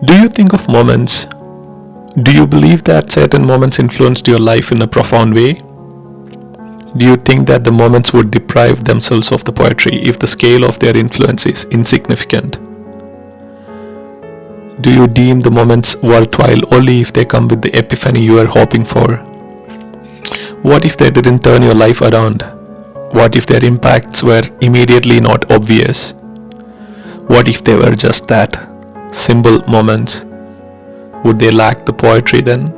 Do you think of moments? Do you believe that certain moments influenced your life in a profound way? Do you think that the moments would deprive themselves of the poetry if the scale of their influence is insignificant? Do you deem the moments worthwhile only if they come with the epiphany you are hoping for? What if they didn't turn your life around? What if their impacts were immediately not obvious? What if they were just that, symbol moments? Would they lack the poetry then?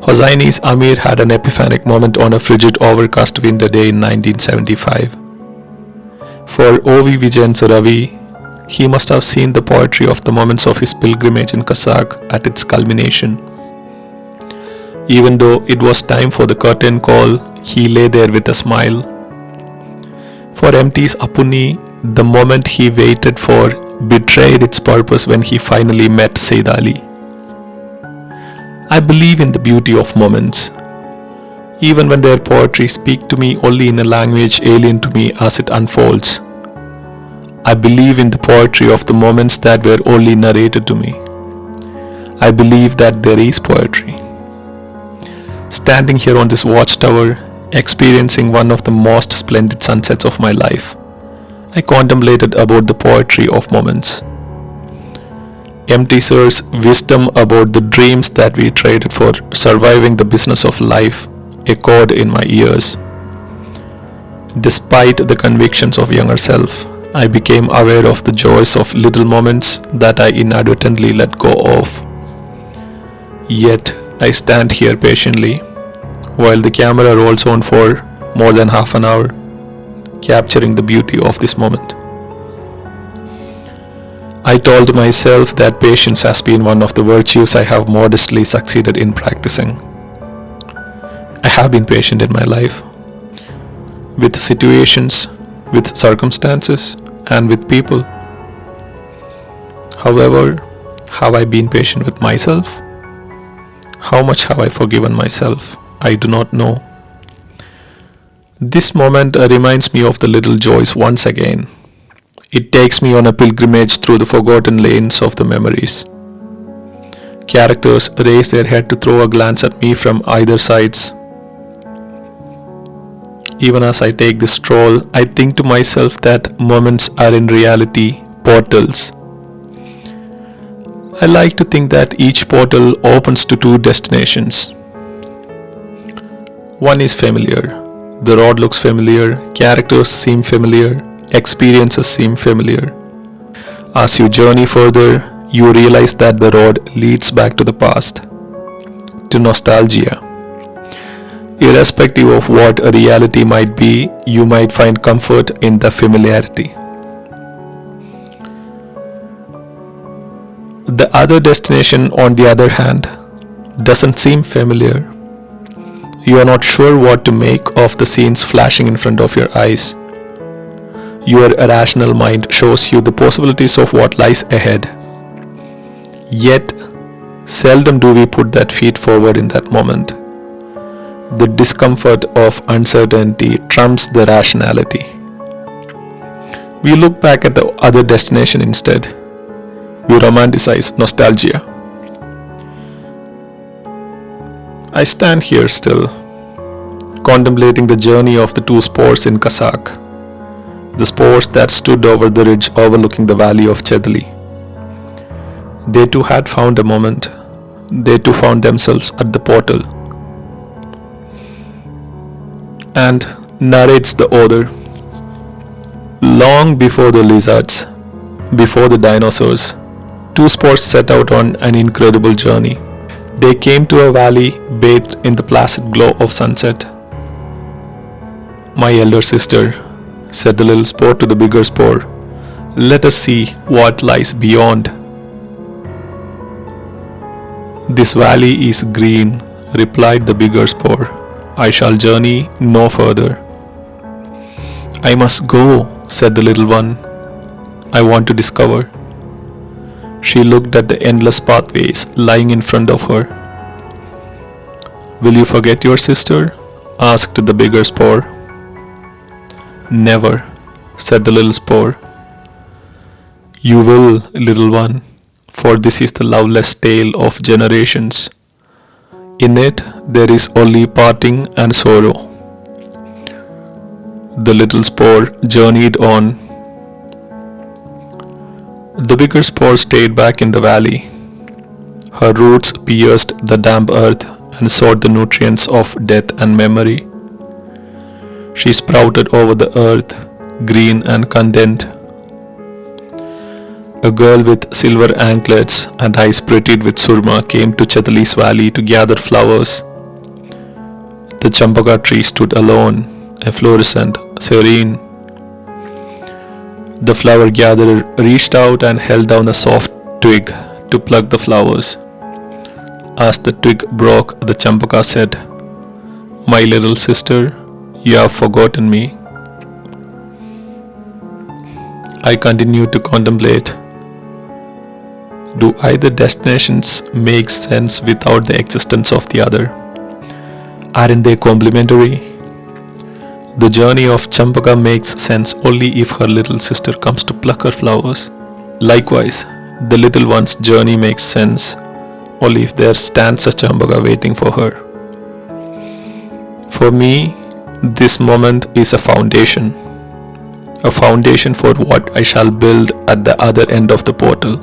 Hosseini's Amir had an epiphanic moment on a frigid, overcast winter day in 1975. For O.V. Vijayan's Ravi, he must have seen the poetry of the moments of his pilgrimage in Kazakh at its culmination. Even though it was time for the curtain call, he lay there with a smile. For M.T.'s Apuni, the moment he waited for betrayed its purpose when he finally met Said Ali. I believe in the beauty of moments, even when their poetry speaks to me only in a language alien to me as it unfolds. I believe in the poetry of the moments that were only narrated to me. I believe that there is poetry. Standing here on this watchtower, experiencing one of the most splendid sunsets of my life, I contemplated about the poetry of moments. M.T. Sir's wisdom about the dreams that we traded for surviving the business of life echoed in my ears. Despite the convictions of younger self, I became aware of the joys of little moments that I inadvertently let go of. Yet, I stand here patiently, while the camera rolls on for more than half an hour, capturing the beauty of this moment. I told myself that patience has been one of the virtues I have modestly succeeded in practicing. I have been patient in my life, with situations, with circumstances, and with people. However, have I been patient with myself? How much have I forgiven myself? I do not know. This moment reminds me of the little joys once again. It takes me on a pilgrimage through the forgotten lanes of the memories. Characters raise their head to throw a glance at me from either sides. Even as I take this stroll, I think to myself that moments are in reality portals. I like to think that each portal opens to two destinations. One is familiar. The road looks familiar, characters seem familiar, experiences seem familiar. As you journey further, you realize that the road leads back to the past, to nostalgia. Irrespective of what a reality might be, you might find comfort in the familiarity. The other destination, on the other hand, doesn't seem familiar. You are not sure what to make of the scenes flashing in front of your eyes. Your irrational mind shows you the possibilities of what lies ahead. Yet, seldom do we put that feet forward in that moment. The discomfort of uncertainty trumps the rationality. We look back at the other destination instead. We romanticize nostalgia. I stand here still, contemplating the journey of the two spores in Kazakh, the spores that stood over the ridge overlooking the valley of Chedli. They too had found a moment. They too found themselves at the portal. And narrates the author. Long before the lizards, before the dinosaurs, two spores set out on an incredible journey. They came to a valley bathed in the placid glow of sunset. "My elder sister," said the little spore to the bigger spore, "let us see what lies beyond." "This valley is green," replied the bigger spore. "I shall journey no further." "I must go," said the little one. "I want to discover." She looked at the endless pathways lying in front of her. "Will you forget your sister?" asked the bigger spore. "Never," said the little spore. "You will, little one, for this is the loveless tale of generations. In it, there is only parting and sorrow. The little spore journeyed on. The bigger spore stayed back in the valley. Her roots pierced the damp earth and sought the nutrients of death and memory. She sprouted over the earth, green and content. A girl with silver anklets and eyes prettied with surma came to Chetali's valley to gather flowers. The champaka tree stood alone, efflorescent, serene. The flower gatherer reached out and held down a soft twig to pluck the flowers. As the twig broke, the champaka said, "My little sister, you have forgotten me." I continued to contemplate. Do either destinations make sense without the existence of the other? Aren't they complementary? The journey of Champaka makes sense only if her little sister comes to pluck her flowers. Likewise, the little one's journey makes sense only if there stands a Champaka waiting for her. For me, this moment is a foundation for what I shall build at the other end of the portal.